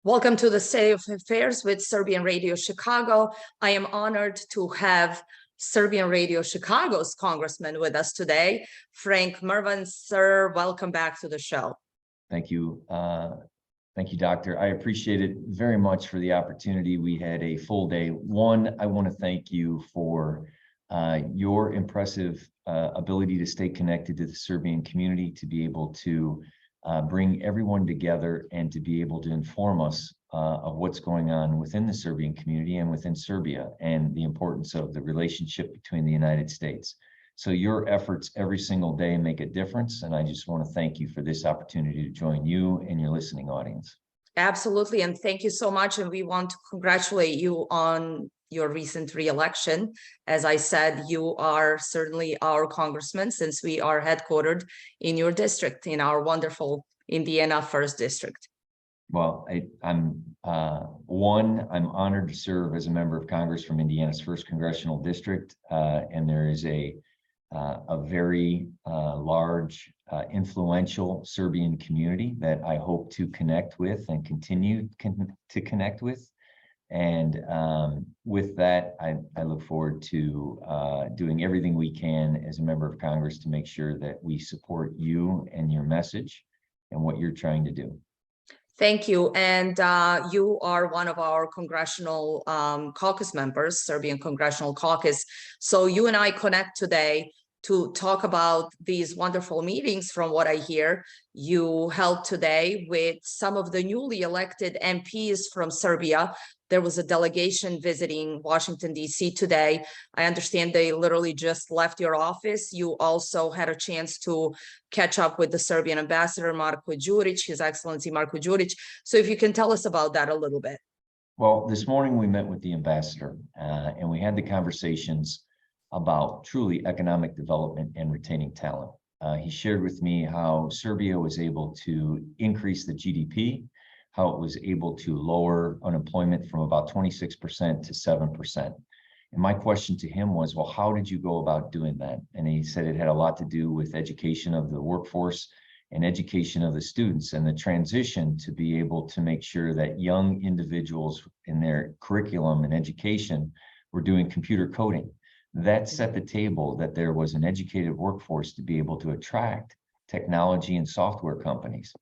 Welcome to the State of Affairs with Serbian Radio Chicago. I am honored to have Serbian Radio Chicago's congressman with us today, Frank MRVAN. Sir, welcome back to the show. Thank you. Thank you, Doctor. I appreciate it very much for the opportunity. We had a full day. One, I want to thank you for your impressive ability to stay connected to the Serbian community, to be able to bring everyone together and to be able to inform us of what's going on within the Serbian community and within Serbia, and the importance of the relationship between the United States. So your efforts every single day make a difference, and I just want to thank you for this opportunity to join you and your listening audience. Absolutely, and thank you so much, and we want to congratulate you on your recent re-election. As I said, you are certainly our congressman, since we are headquartered in your district, in our wonderful Indiana 1st District. Well, I'm honored to serve as a member of Congress from Indiana's 1st Congressional District, and there is a very large, influential Serbian community that I hope to connect with and continue to connect with. And with that, I look forward to doing everything we can as a member of Congress to make sure that we support you and your message and what you're trying to do. Thank you. And you are one of our congressional caucus members, Serbian Congressional Caucus. So you and I connect today to talk about these wonderful meetings. From what I hear, you held today with some of the newly elected MPs from Serbia. There was a delegation visiting Washington, D.C. today. I understand they literally just left your office. You also had a chance to catch up with the Serbian ambassador, Marko Đurić, His Excellency Marko Đurić. So if you can tell us about that a little bit. Well, this morning we met with the ambassador and we had the conversations about truly economic development and retaining talent. He shared with me how Serbia was able to increase the GDP, how it was able to lower unemployment from about 26% to 7%. And my question to him was, well, how did you go about doing that? And he said it had a lot to do with education of the workforce and education of the students, and the transition to be able to make sure that young individuals in their curriculum and education were doing computer coding. That set the table that there was an educated workforce to be able to attract technology and software companies.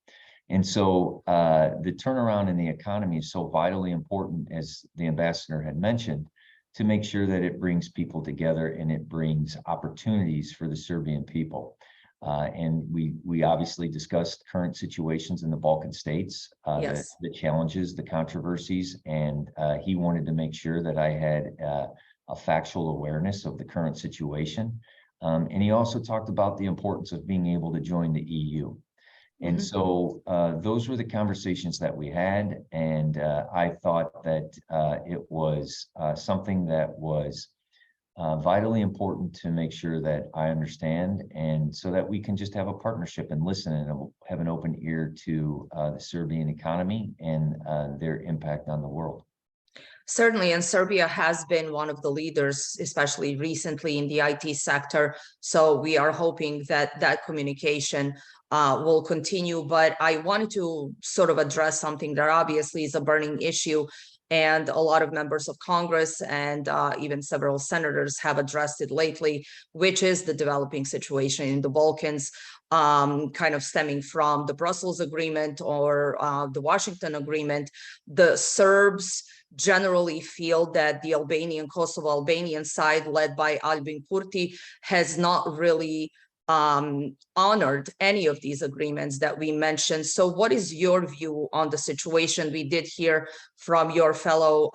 And so the turnaround in the economy is so vitally important, as the ambassador had mentioned, to make sure that it brings people together and it brings opportunities for the Serbian people. And we obviously discussed current situations in the Balkan states, Yes. the challenges, the controversies, and he wanted to make sure that I had a factual awareness of the current situation. And he also talked about the importance of being able to join the EU. And so those were the conversations that we had. And I thought that it was something that was vitally important to make sure that I understand, and so that we can just have a partnership and listen and have an open ear to the Serbian economy and their impact on the world. Certainly, and Serbia has been one of the leaders, especially recently in the IT sector. So we are hoping that that communication will continue. But I wanted to sort of address something that obviously is a burning issue, and a lot of members of Congress and even several senators have addressed it lately, which is the developing situation in the Balkans, kind of stemming from the Brussels Agreement or the Washington Agreement. The Serbs generally feel that the Kosovo-Albanian side, led by Albin Kurti, has not really honored any of these agreements that we mentioned. So what is your view on the situation? We did hear from your fellow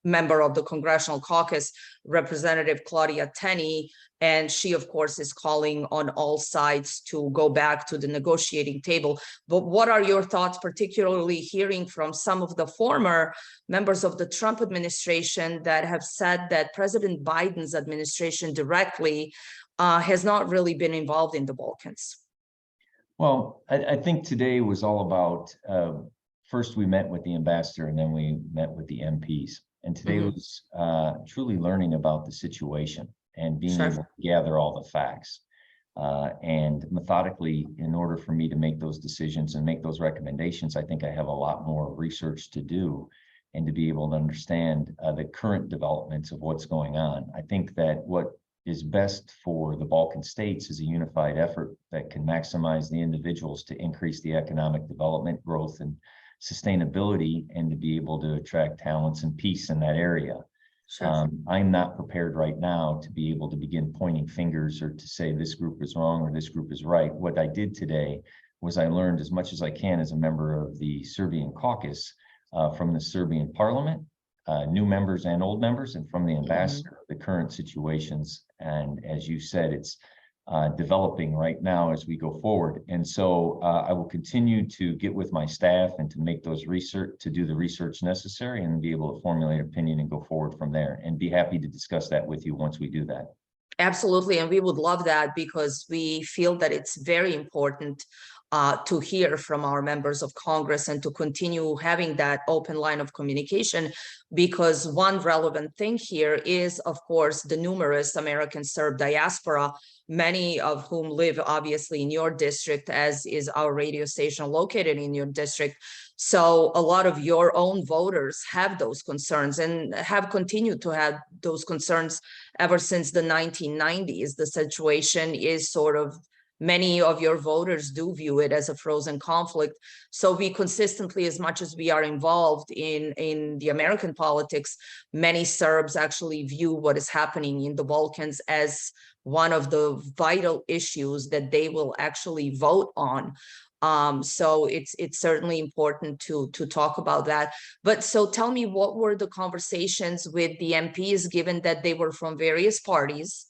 member of the Congressional Caucus, Representative Claudia Tenney, and she, of course, is calling on all sides to go back to the negotiating table. But what are your thoughts, particularly hearing from some of the former members of the Trump administration that have said that President Biden's administration directly has not really been involved in the Balkans? Well, I think today was all about, first we met with the ambassador and then we met with the MPs. And today was truly learning about the situation and being able to gather all the facts. And methodically, in order for me to make those decisions and make those recommendations, I think I have a lot more research to do and to be able to understand the current developments of what's going on. I think that what is best for the Balkan states is a unified effort that can maximize the individuals to increase the economic development, growth, and sustainability, and to be able to attract talents and peace in that area. Sure. I'm not prepared right now to be able to begin pointing fingers or to say this group is wrong or this group is right. What I did today was I learned as much as I can as a member of the Serbian caucus from the Serbian parliament, new members and old members, and from the ambassador, the current situations. And as you said, it's developing right now as we go forward. And so I will continue to get with my staff and to make those to do the research necessary and be able to formulate opinion and go forward from there, and be happy to discuss that with you once we do that. Absolutely, and we would love that, because we feel that it's very important to hear from our members of Congress and to continue having that open line of communication, because one relevant thing here is, of course, the numerous American Serb diaspora, many of whom live obviously in your district, as is our radio station located in your district. So a lot of your own voters have those concerns and have continued to have those concerns ever since the 1990s. The situation is sort of, many of your voters do view it as a frozen conflict. So we consistently, as much as we are involved in the American politics, many Serbs actually view what is happening in the Balkans as one of the vital issues that they will actually vote on. So it's certainly important to talk about that. But so tell me, what were the conversations with the MPs, given that they were from various parties?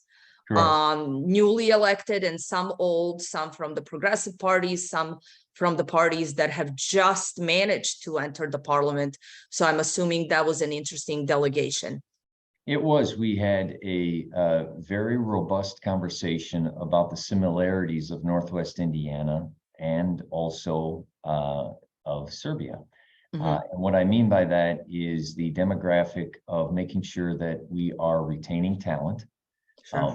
Newly elected, and some old, some from the progressive parties, some from the parties that have just managed to enter the parliament. So I'm assuming that was an interesting delegation. It was. We had a very robust conversation about the similarities of Northwest Indiana and also of Serbia. And what I mean by that is the demographic of making sure that we are retaining talent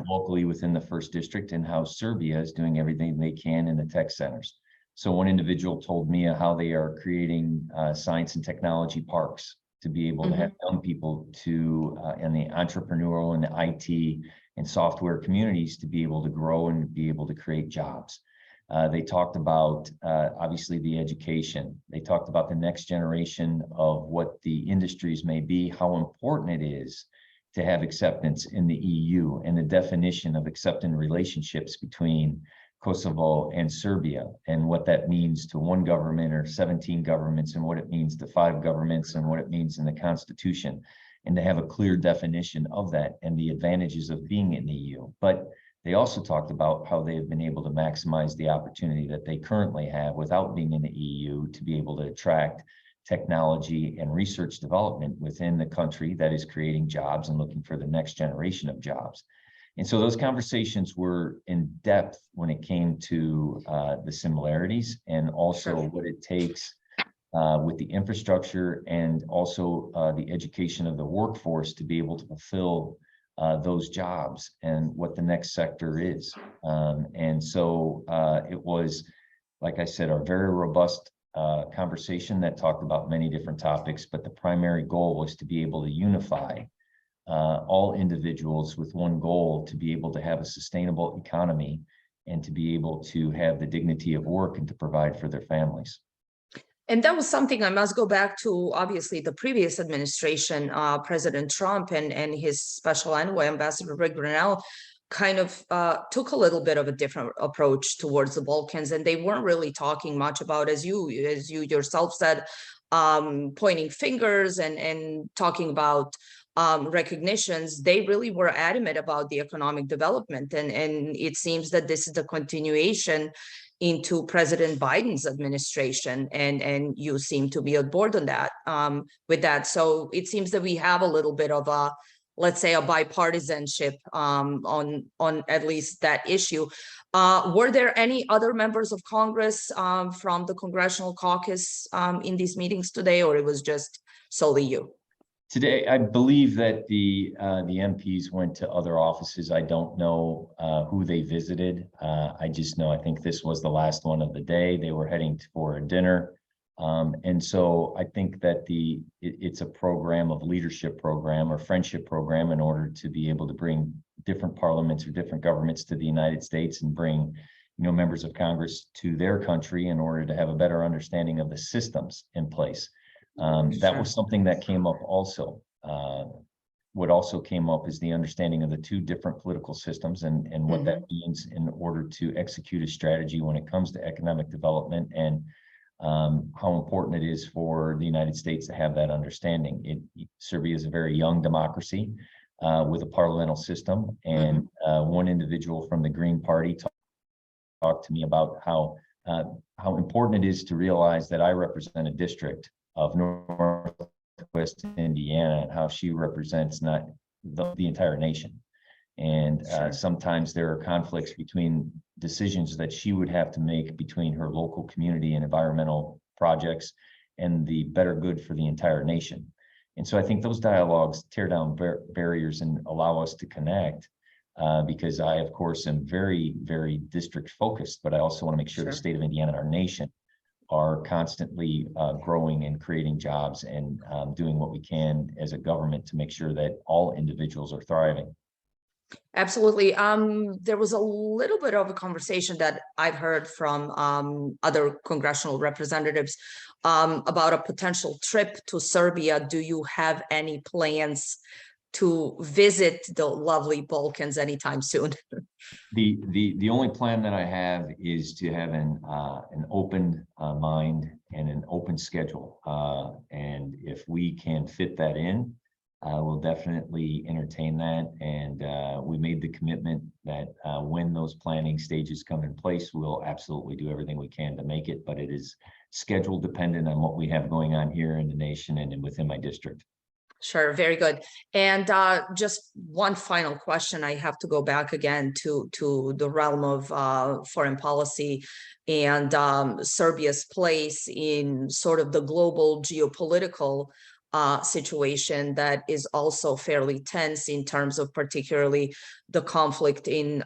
locally within the first district, and how Serbia is doing everything they can in the tech centers. So one individual told me how they are creating science and technology parks to be able to have young people to in the entrepreneurial and the IT and software communities to be able to grow and be able to create jobs. They talked about obviously the education. They talked about the next generation of what the industries may be, how important it is to have acceptance in the EU, and the definition of accepting relationships between Kosovo and Serbia, and what that means to one government or 17 governments, and what it means to 5 governments, and what it means in the Constitution, and to have a clear definition of that and the advantages of being in the EU. But they also talked about how they have been able to maximize the opportunity that they currently have without being in the EU to be able to attract technology and research development within the country that is creating jobs and looking for the next generation of jobs. And so those conversations were in depth when it came to the similarities, and also what it takes with the infrastructure, and also the education of the workforce to be able to fulfill those jobs, and what the next sector is. And so it was, like I said, a very robust conversation that talked about many different topics, but the primary goal was to be able to unify all individuals with one goal, to be able to have a sustainable economy and to be able to have the dignity of work and to provide for their families. And that was something I must go back to, obviously, the previous administration, President Trump and his special envoy, Ambassador Rick Grenell, kind of took a little bit of a different approach towards the Balkans, and they weren't really talking much about, as you yourself said, pointing fingers and talking about recognitions. They really were adamant about the economic development, and it seems that this is the continuation into President Biden's administration, and you seem to be on board on that with that. So it seems that we have a little bit of a, let's say, a bipartisanship on at least that issue. Were there any other members of Congress from the Congressional Caucus in these meetings today, or it was just solely you? Today, I believe that the MPs went to other offices. I don't know who they visited. I just know I think this was the last one of the day. They were heading for a dinner. And so I think that it's a program of leadership program or friendship program in order to be able to bring different parliaments or different governments to the United States and bring, members of Congress to their country in order to have a better understanding of the systems in place. That was something that came up also. What also came up is the understanding of the two different political systems and what that means in order to execute a strategy when it comes to economic development, and how important it is for the United States to have that understanding. Serbia is a very young democracy with a parliamentary system, and one individual from the Green Party talked to me about how important it is to realize that I represent a district of Northwest Indiana, and how she represents not the entire nation. And sometimes there are conflicts between decisions that she would have to make between her local community and environmental projects and the better good for the entire nation. And so I think those dialogues tear down barriers and allow us to connect, because I, of course, am very, very district focused, but I also want to make sure the state of Indiana and our nation are constantly growing and creating jobs and doing what we can as a government to make sure that all individuals are thriving. Absolutely. There was a little bit of a conversation that I've heard from other congressional representatives about a potential trip to Serbia. Do you have any plans to visit the lovely Balkans anytime soon? The only plan that I have is to have an open mind and an open schedule. And if we can fit that in, we'll definitely entertain that. And we made the commitment that when those planning stages come in place, we'll absolutely do everything we can to make it. But it is schedule dependent on what we have going on here in the nation and within my district. Sure, very good. And just one final question. I have to go back again to the realm of foreign policy and Serbia's place in sort of the global geopolitical situation that is also fairly tense in terms of particularly the conflict in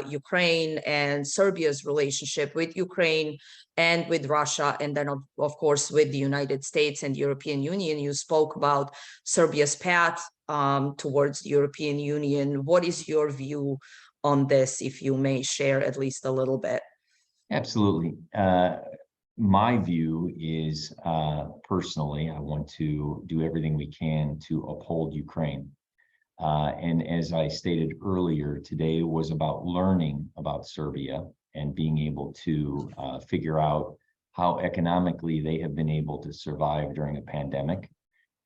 Ukraine and Serbia's relationship with Ukraine and with Russia, and then of course with the United States and European Union. You spoke about Serbia's path towards the European Union. What is your view on this, if you may share at least a little bit? Absolutely. My view is, personally, I want to do everything we can to uphold Ukraine. And as I stated earlier, today was about learning about Serbia and being able to figure out how economically they have been able to survive during a pandemic,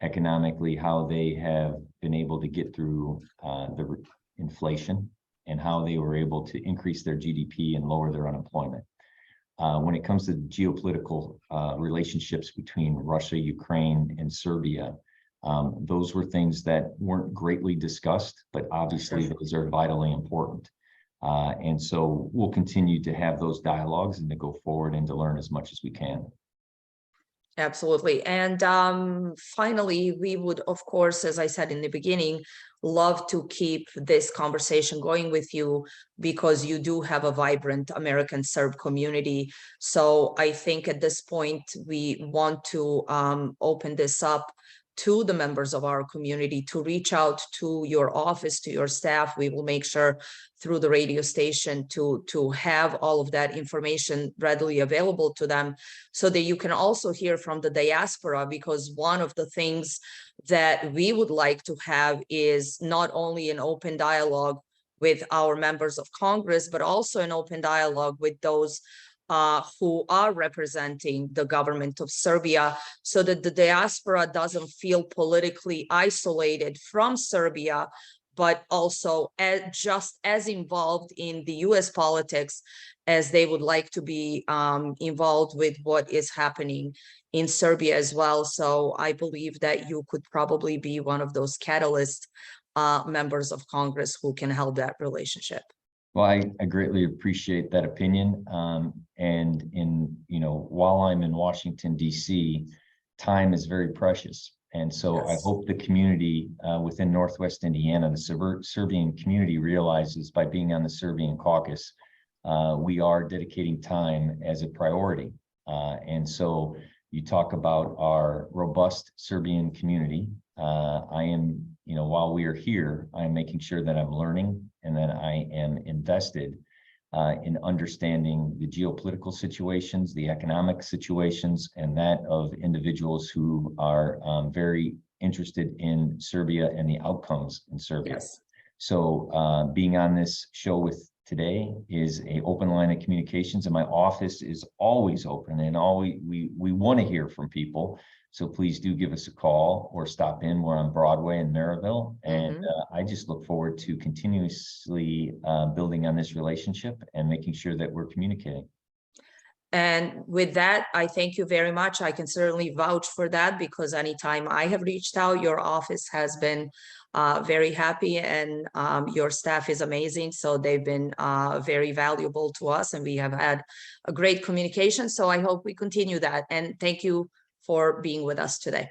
economically how they have been able to get through the inflation, and how they were able to increase their GDP and lower their unemployment. When it comes to geopolitical relationships between Russia, Ukraine, and Serbia, those were things that weren't greatly discussed, but obviously those are vitally important. And so we'll continue to have those dialogues and to go forward and to learn as much as we can. Absolutely. And finally, we would, of course, as I said in the beginning, love to keep this conversation going with you because you do have a vibrant American Serb community. So I think at this point, we want to open this up to the members of our community to reach out to your office, to your staff. We will make sure through the radio station to have all of that information readily available to them so that you can also hear from the diaspora, because one of the things that we would like to have is not only an open dialogue with our members of Congress, but also an open dialogue with those who are representing the government of Serbia, so that the diaspora doesn't feel politically isolated from Serbia, but also just as involved in the US politics as they would like to be involved with what is happening in Serbia as well. So I believe that you could probably be one of those catalyst members of Congress who can help that relationship. Well, I greatly appreciate that opinion. And while I'm in Washington, D.C., time is very precious. And so I Yes. hope the community within Northwest Indiana, the Serbian community realizes by being on the Serbian caucus, we are dedicating time as a priority. And so you talk about our robust Serbian community. I am, while we are here, I'm making sure that I'm learning and that I am invested in understanding the geopolitical situations, the economic situations, and that of individuals who are very interested in Serbia and the outcomes in Serbia. Yes. So being on this show with today is an open line of communications, and my office is always open, and we want to hear from people. So please do give us a call or stop in. We're on Broadway in Maryville, and I just look forward to continuously building on this relationship and making sure that we're communicating. And with that, I thank you very much. I can certainly vouch for that, because anytime I have reached out, your office has been very happy, and your staff is amazing. So they've been very valuable to us, and we have had a great communication. So I hope we continue that. And thank you for being with us today.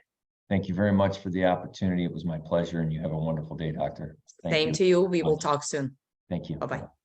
Thank you very much for the opportunity. It was my pleasure, and you have a wonderful day, Doctor. Thank you. Same to you. We will talk soon. Thank you. Bye-bye.